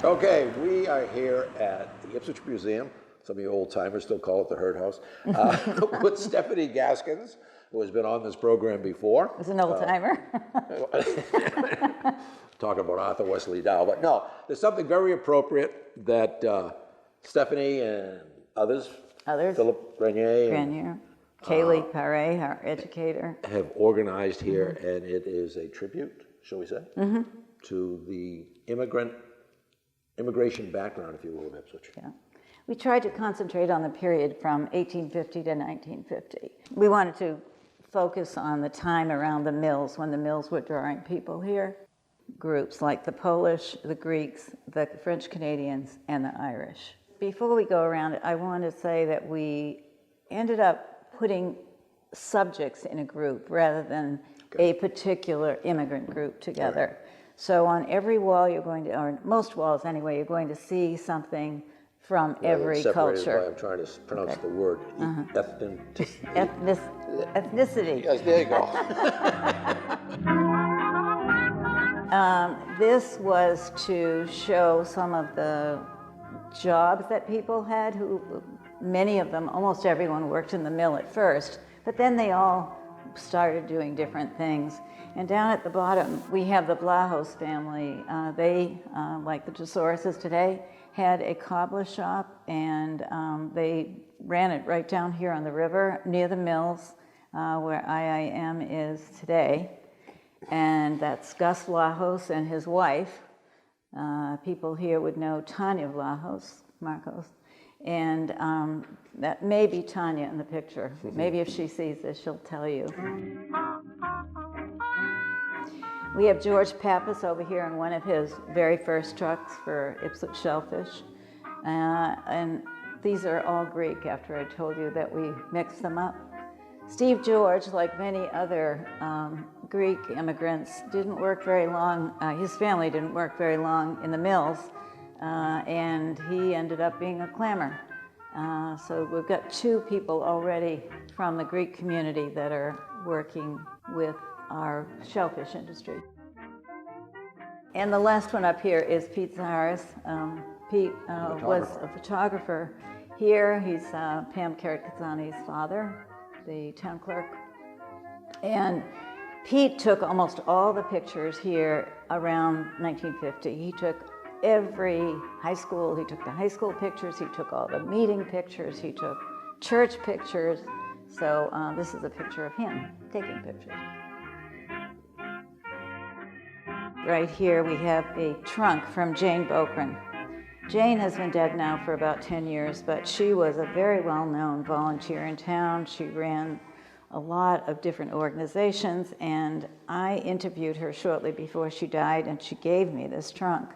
Okay, we are here at the Ipswich Museum. Some of you old timers still call it the Herd House. With Stephanie Gaskins, who has been on this program before. As an old timer. Talking about Arthur Wesley Dow, but no, there's something very appropriate that Stephanie and others, Philip Grineer, Kaylee Paré, our educator, have organized here, and it is a tribute, shall we say, to the immigration background, if you will, of Ipswich. Yeah. We tried to concentrate on the period from 1850 to 1950. We wanted to focus on the time around the mills, when the mills were drawing people here. Groups like the Polish, the Greeks, the French Canadians, and the Irish. Before we go around it, I want to say that we ended up putting subjects in a group rather than a particular immigrant group together. Right. So on every wall you're going to, or most walls anyway, you're going to see something from every culture. By, I'm trying to pronounce the word, ethnicity. Yes, there you go. This was to show some of the jobs that people had, who many of them, almost everyone worked in the mill at first, but then they all started doing different things. And down at the bottom, we have the Blahos family. They, like the Tesauruses today, had a cobbler shop, and they ran it right down here on the river near the mills where IIM is today. And that's Gus Vlahos and his wife. People here would know Tanya Vlahos, Marcos. And that may be Tanya in the picture. Maybe if she sees this, she'll tell you. We have George Pappas over here in one of his very first trucks for Ipswich Shellfish. And these are all Greek, after I told you that we mixed them up. Steve George, like many other Greek immigrants, didn't work very long. His family didn't work very long in the mills, and he ended up being a clammer. So we've got two people already from the Greek community that are working with our shellfish industry. And the last one up here is Pete Zaharis. Pete was a photographer here. He's Pam Karat-Kazani's father, the town clerk. And Pete took almost all the pictures here around 1950. He took every high school. He took the high school pictures. He took all the meeting pictures. He took church pictures. So this is a picture of him taking pictures. Right here we have a trunk from Jane Bokrin. Jane has been dead now for about 10 years, but she was a very well-known volunteer in town. She ran a lot of different organizations, and I interviewed her shortly before she died, and she gave me this trunk.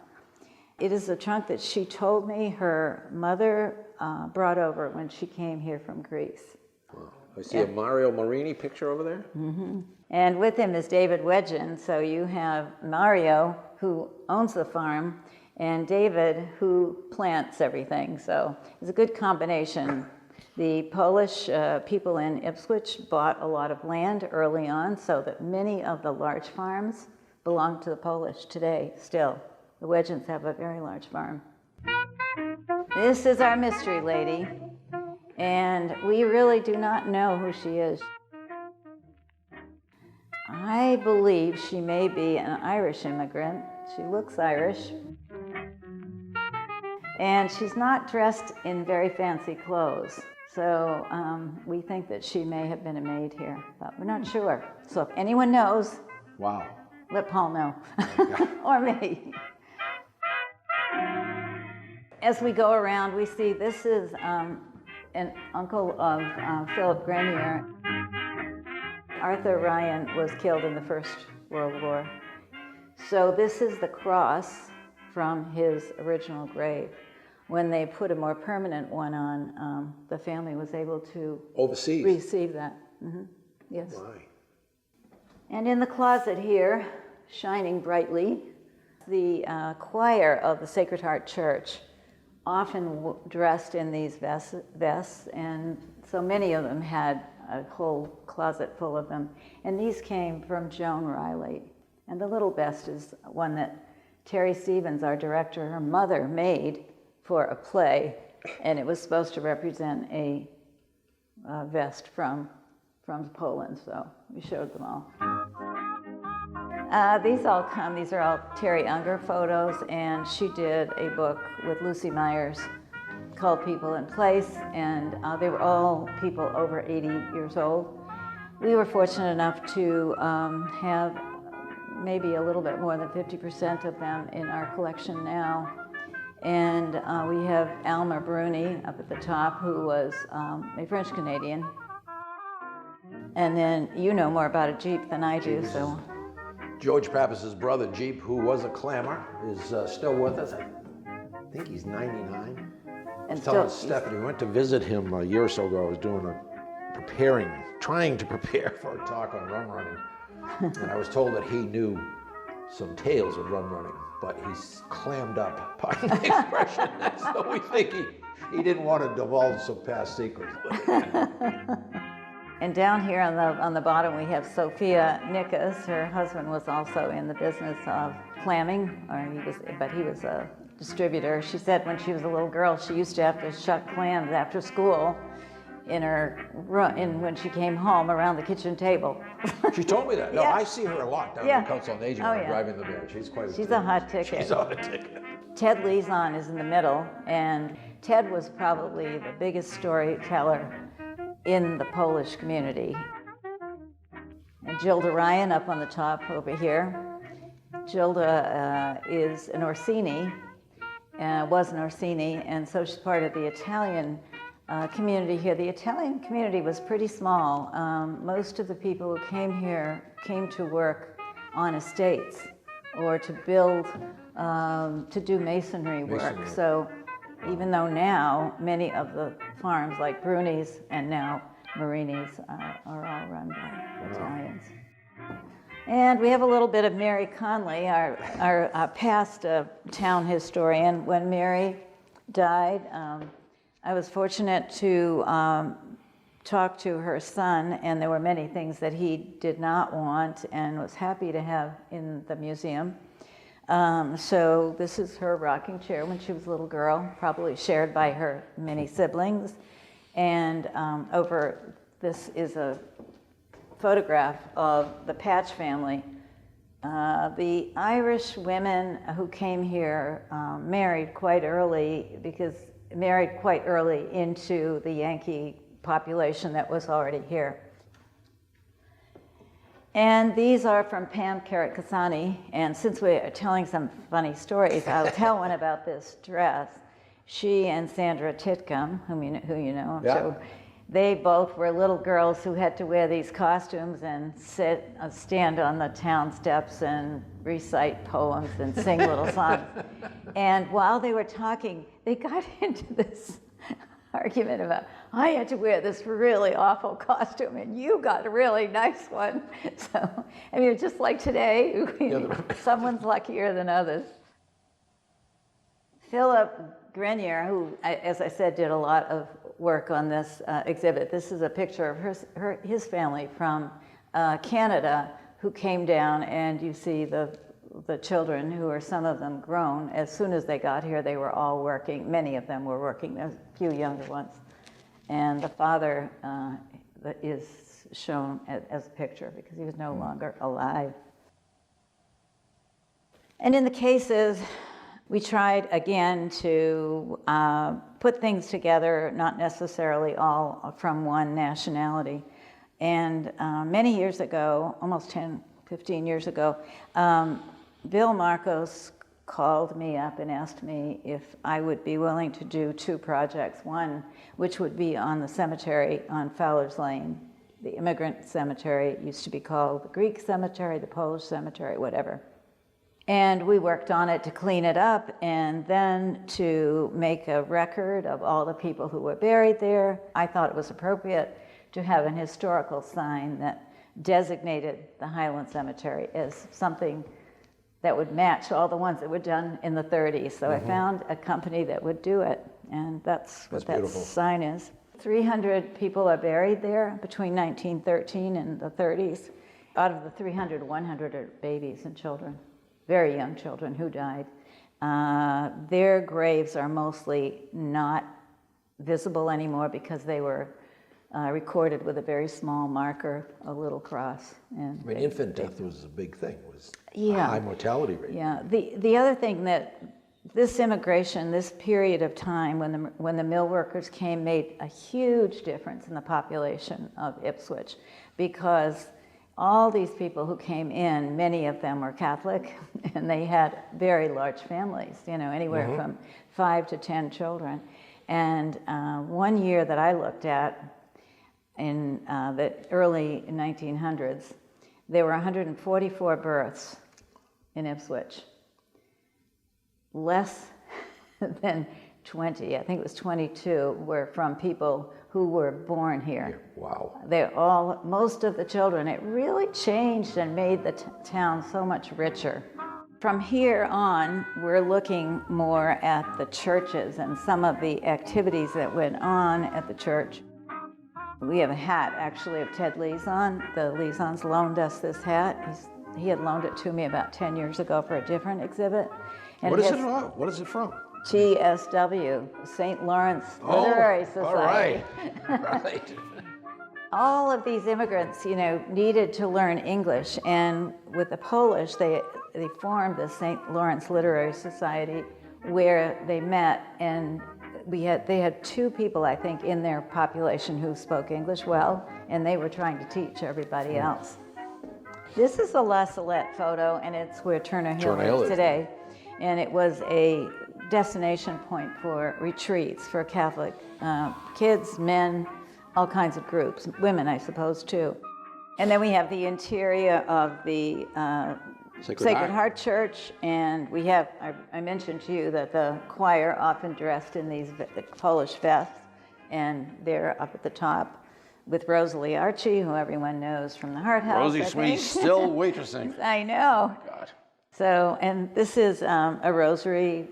It is a trunk that she told me her mother brought over when she came here from Greece. Wow. I see a Mario Marini picture over there. Mm-hmm. And with him is David Wedgen. So you have Mario, who owns the farm, and David, who plants everything. So it's a good combination. The Polish people in Ipswich bought a lot of land early on, so that many of the large farms belong to the Polish today still. The Wedgens have a very large farm. This is our mystery lady, and we really do not know who she is. I believe she may be an Irish immigrant. She looks Irish. And she's not dressed in very fancy clothes. So we think that she may have been a maid here, but we're not sure. So if anyone knows, wow, let Paul know, or me. As we go around, we see this is an uncle of Philip Grineer. Arthur Ryan was killed in the First World War. So this is the cross from his original grave. When they put a more permanent one on, the family was able to receive that. Mm-hmm. Yes. Why? And in the closet here, shining brightly, the choir of the Sacred Heart Church, often dressed in these vests, and so many of them had a whole closet full of them. And these came from Joan Riley. And the little vest is one that Terry Stevens, our director, her mother made for a play, and it was supposed to represent a vest from Poland, so we showed them all. These are all Terry Unger photos, and she did a book with Lucy Myers called People in Place, and they were all people over 80 years old. We were fortunate enough to have maybe a little bit more than 50% of them in our collection now. And we have Alma Bruni up at the top, who was a French-Canadian. And then you know more about a Jeep than I do, so. George Pappas's brother, Jeep, who was a clammer, is still with us. I think he's 99. And Telling Stephanie, we went to visit him a year or so ago. I was trying to prepare for a talk on run running. And I was told that he knew some tales of run running, but he's clammed up, pardon the expression. So we think he didn't want to divulge some past secrets. And down here on the bottom we have Sophia Nickus. Her husband was also in the business of clamming, but he was a distributor. She said when she was a little girl she used to have to shuck clams after school in her room, when she came home around the kitchen table. She told me that. No, Yeah. I see her a lot down Yeah. in the Council on Aging Oh, when I'm yeah. driving the van. She's a hot ticket. She's a hot ticket. Ted Lezon is in the middle, and Ted was probably the biggest storyteller in the Polish community. And Gilda Ryan up on the top over here. Gilda is an Orsini, was an Orsini, and so she's part of the Italian community here. The Italian community was pretty small. Most of the people who came here came to work on estates or to build, to do masonry work. So even though now many of the farms like Bruni's and now Marini's are all run by Italians. And we have a little bit of Mary Connolly, our past town historian. When Mary died, I was fortunate to talk to her son, and there were many things that he did not want and was happy to have in the museum. So this is her rocking chair when she was a little girl, probably shared by her many siblings. And this is a photograph of the Patch family. The Irish women who came here married quite early into the Yankee population that was already here. And these are from Pam Karakasani, and since we are telling some funny stories, I'll tell one about this dress. She and Sandra Titcomb, who you know, yeah. So they both were little girls who had to wear these costumes and stand on the town steps and recite poems and sing little songs. And while they were talking, they got into this argument about, I had to wear this really awful costume and you got a really nice one. So, I mean, it's just like today, someone's luckier than others. Philip Grineer, who, as I said, did a lot of work on this exhibit. This is a picture of his family from Canada who came down, and you see the children, who are some of them grown. As soon as they got here, they were all working. Many of them were working. There's a few younger ones. And the father is shown as a picture because he was no longer alive. And in the cases, we tried again to put things together, not necessarily all from one nationality. And many years ago, almost 10, 15 years ago, Bill Marcos called me up and asked me if I would be willing to do two projects. One, which would be on the cemetery on Fowlers Lane, the immigrant cemetery. It used to be called the Greek cemetery, the Polish cemetery, whatever. And we worked on it to clean it up and then to make a record of all the people who were buried there. I thought it was appropriate to have an historical sign that designated the Highland Cemetery as something that would match all the ones that were done in the 30s. So I found a company that would do it, and that's what that beautiful. Sign is. 300 people are buried there between 1913 and the 30s. Out of the 300, 100 are babies and children. very young children who died. Their graves are mostly not visible anymore because they were recorded with a very small marker, a little cross. And I mean, infant death was a big thing, was a Yeah. high mortality rate. Yeah, the other thing that this immigration, this period of time when the mill workers came, made a huge difference in the population of Ipswich, because all these people who came in, many of them were Catholic, and they had very large families, you know, anywhere from 5 to 10 children. And one year that I looked at, in the early 1900s, there were 144 births in Ipswich. Less than 20, I think it was 22, were from people who were born here. Wow. Most of the children, it really changed and made the town so much richer. From here on, we're looking more at the churches and some of the activities that went on at the church. We have a hat, actually, of Ted Leeson. The Leesons loaned us this hat. He had loaned it to me about 10 years ago for a different exhibit. And What is it about? What is it from? TSW, St. Lawrence Literary Society. All right. Right. All of these immigrants, you know, needed to learn English, and with the Polish, they formed the St. Lawrence Literary Society, where they met, and they had 2 people, I think, in their population who spoke English well, and they were trying to teach everybody else. This is a La Salette photo, and it's where Turner Hill is today, and it was a destination point for retreats for Catholic kids, men, all kinds of groups, women, I suppose, too. And then we have the interior of the Sacred Heart Church, and we have, I mentioned to you that the choir often dressed in these Polish vests, and they're up at the top with Rosalie Archie, who everyone knows from the Hart House. Rosie Sweet still waitressing. I know. God. So, and this is a rosary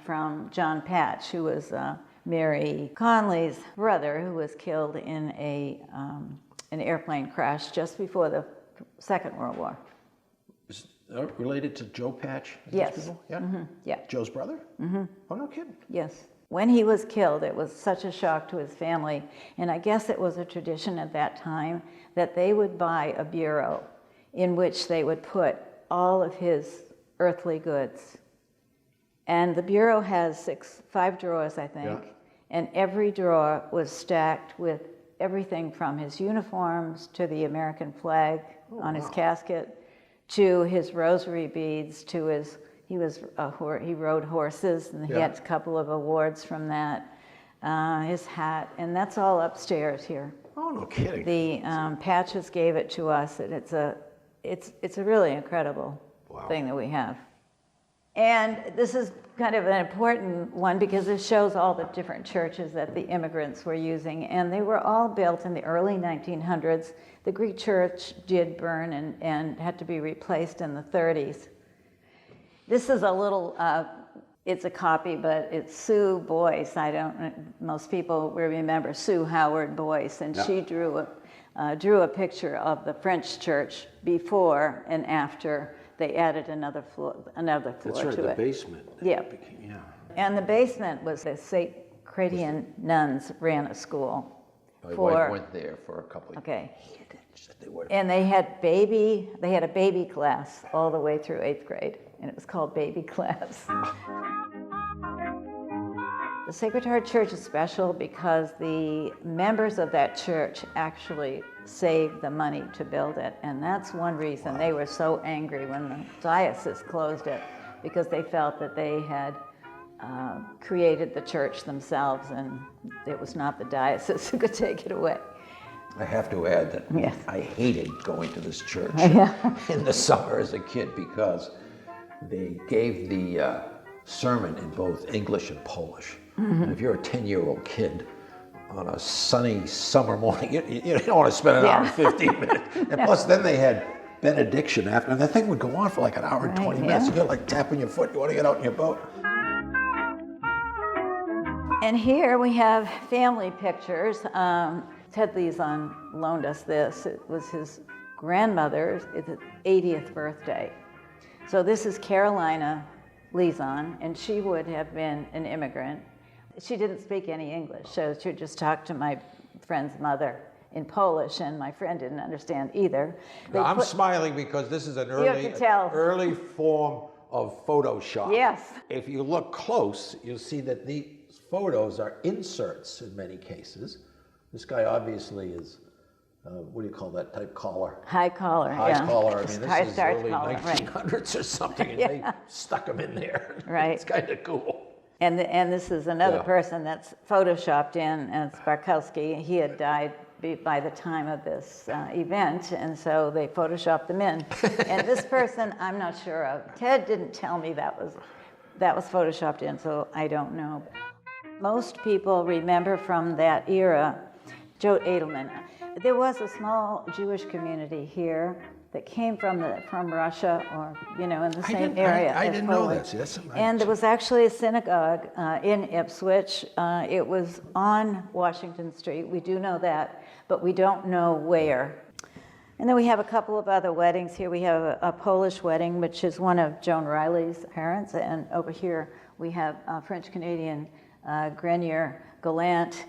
from John Patch, who was Mary Connolly's brother, who was killed in an airplane crash just before the Second World War. Is that related to Joe Patch? Yes. Yeah? Yeah. Joe's brother? Oh, no kidding. Yes. When he was killed, it was such a shock to his family, and I guess it was a tradition at that time that they would buy a bureau in which they would put all of his earthly goods. And the bureau has 5 drawers, I think, and every drawer was stacked with everything from his uniforms to the American flag on his casket, to his rosary beads, to his, he rode horses, and he had a couple of awards from that, his hat, and that's all upstairs here. Oh, no kidding. The Patches gave it to us, and it's a really incredible thing that we have. And this is kind of an important one because it shows all the different churches that the immigrants were using, and they were all built in the early 1900s. The Greek church did burn and had to be replaced in the 30s. This is a little, it's a copy, but it's Sue Boyce. Most people will remember Sue Howard Boyce, and she drew a picture of the French church before and after they added another floor That's right, to the it. basement. Yeah. And the basement was the St. Credian nuns ran a school. My wife went there for a couple of years. Okay. And they had a baby class all the way through 8th grade, and it was called baby class. The Sacred Heart Church is special because the members of that church actually saved the money to build it, and that's one reason they were so angry when the diocese closed it, because they felt that they had created the church themselves, and it was not the diocese who could take it away. I have to add that I hated going to this church in the summer as a kid because they gave the sermon in both English and Polish. And if you're a 10-year-old kid on a sunny summer morning, you don't want to spend an hour and 15 minutes. And plus then they had benediction after, and the thing would go on for like an hour and 20 minutes. You're like tapping your foot, you want to get out in your boat. And here we have family pictures. Ted Leeson loaned us this. It was his grandmother's 80th birthday. So this is Carolina Lizon, and she would have been an immigrant. She didn't speak any English, so she just talked to my friend's mother in Polish, and my friend didn't understand either. Now, I'm smiling because this is an early form of Photoshop. Yes. If you look close, you'll see that these photos are inserts in many cases. This guy obviously is, what do you call that type collar? High collar, High yeah. collar. I mean, this is early collar, 1900s right. or something, and they stuck him in there. Right. It's kind of cool. And this is another person that's photoshopped in, and it's Barkowski. He had died by the time of this event, and so they photoshopped them in. And this person, I'm not sure of. Ted didn't tell me that was photoshopped in, so I don't know. Most people remember from that era Joe Edelman. There was a small Jewish community here that came from Russia, or in the same area. I didn't know that. And there was actually a synagogue in Ipswich. It was on Washington Street. We do know that, but we don't know where. And then we have a couple of other weddings here. We have a Polish wedding, which is one of Joan Riley's parents, and over here we have French-Canadian Grineer Gallant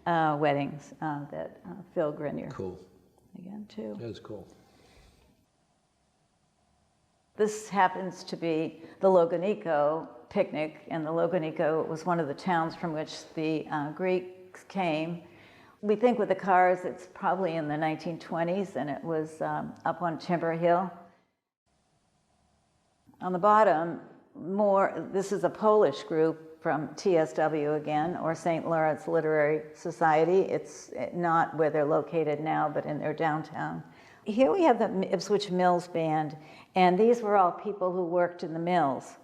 weddings that Phil Grineer. Cool. Again, too. That's cool. This happens to be the Logan Eco Picnic, and the Logan Eco was one of the towns from which the Greeks came. We think with the cars it's probably in the 1920s, and it was up on Timber Hill. On the bottom, this is a Polish group from TSW again, or St. Lawrence Literary Society. It's not where they're located now, but in their downtown. Here we have the Ipswich Mills Band, and these were all people who worked in the mills.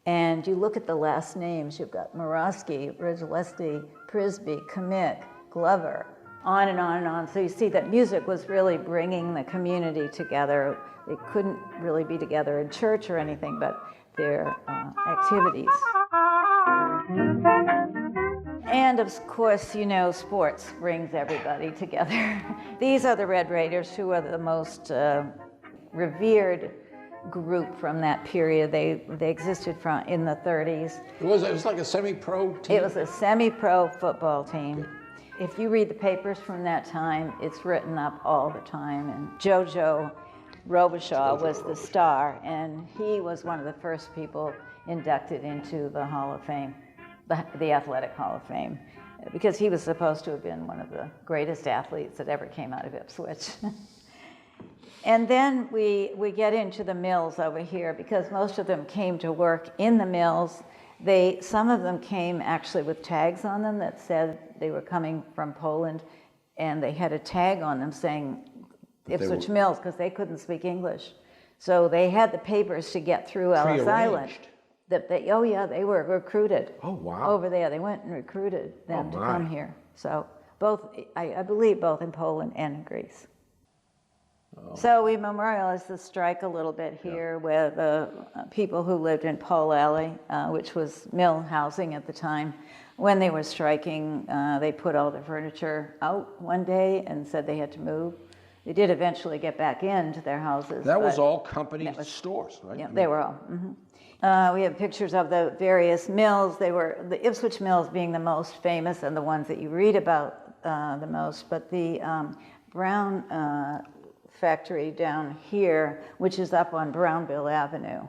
And you look at the last names, you've got Murawski, Ridgelesti, Prisby, Kamick, Glover, on and on and on. So you see that music was really bringing the community together. They couldn't really be together in church or anything, but their activities. And of course, sports brings everybody together. These are the Red Raiders, who are the most revered group from that period. They existed in the 30s. It was like a semi-pro team? It was a semi-pro football team. If you read the papers from that time, it's written up all the time. And Jojo Robichaud was the star, and he was one of the first people inducted into the Hall of Fame, the Athletic Hall of Fame, because he was supposed to have been one of the greatest athletes that ever came out of Ipswich. And then we get into the mills over here, because most of them came to work in the mills. Some of them came actually with tags on them that said they were coming from Poland, and they had a tag on them saying Ipswich Mills, because they couldn't speak English. So they had the papers to get through Ellis Island. They were recruited. Oh, wow. Over there. They went and recruited them to come here. So I believe both in Poland and in Greece. Oh. So we memorialize the strike a little bit here with people who lived in Pole Alley, which was mill housing at the time. When they were striking, they put all the furniture out one day and said they had to move. They did eventually get back into their houses. That was all company stores, right? Yeah, they were all. We have pictures of the various mills. They were the Ipswich Mills being the most famous and the ones that you read about the most. But the Brown factory down here, which is up on Brownville Avenue,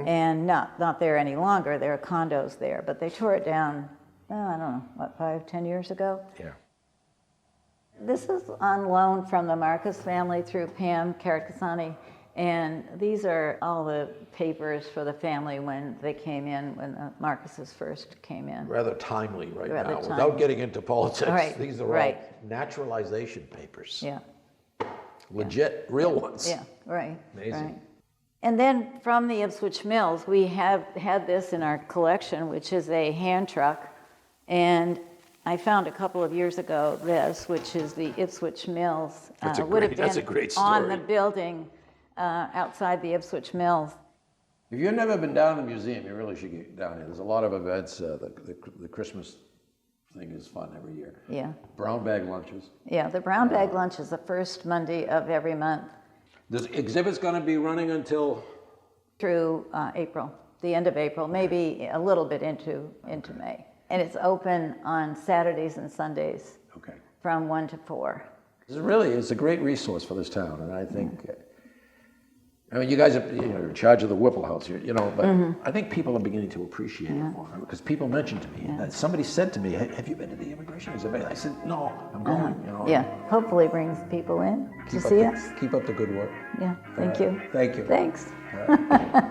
and not there any longer. There are condos there, but they tore it down. I don't know, 5-10 years ago? Yeah. This is on loan from the Marcus family through Pam Karakasani, and these are all the papers for the family when they came in, when the Marcuses first came in. Rather timely now. Timely. Without getting into politics, right. These are all naturalization papers. Yeah. Legit, real ones. Yeah, right. Amazing. Right. And then from the Ipswich Mills, we have had this in our collection, which is a hand truck. And I found a couple of years ago this, which is the Ipswich Mills. That's a great story. On the building outside the Ipswich Mills. If you've never been down to the museum, you really should get down here. There's a lot of events. The Christmas thing is fun every year. Yeah. Brown bag lunches. Yeah, the brown bag lunch is the first Monday of every month. This exhibit's going to be running until through April, the end of April, maybe a little bit into May. And it's open on Saturdays and Sundays Okay. from 1 to 4. It's a great resource for this town, and I think, I mean, you guys are in charge of the Whipple House here, but I think people are beginning to appreciate it more, because people mentioned to me, that somebody said to me, have you been to the immigration exhibit? I said, no, I'm going, Yeah, hopefully brings people in to see us. Keep up the good work. Yeah, thank you. Thank you. Thanks. All right.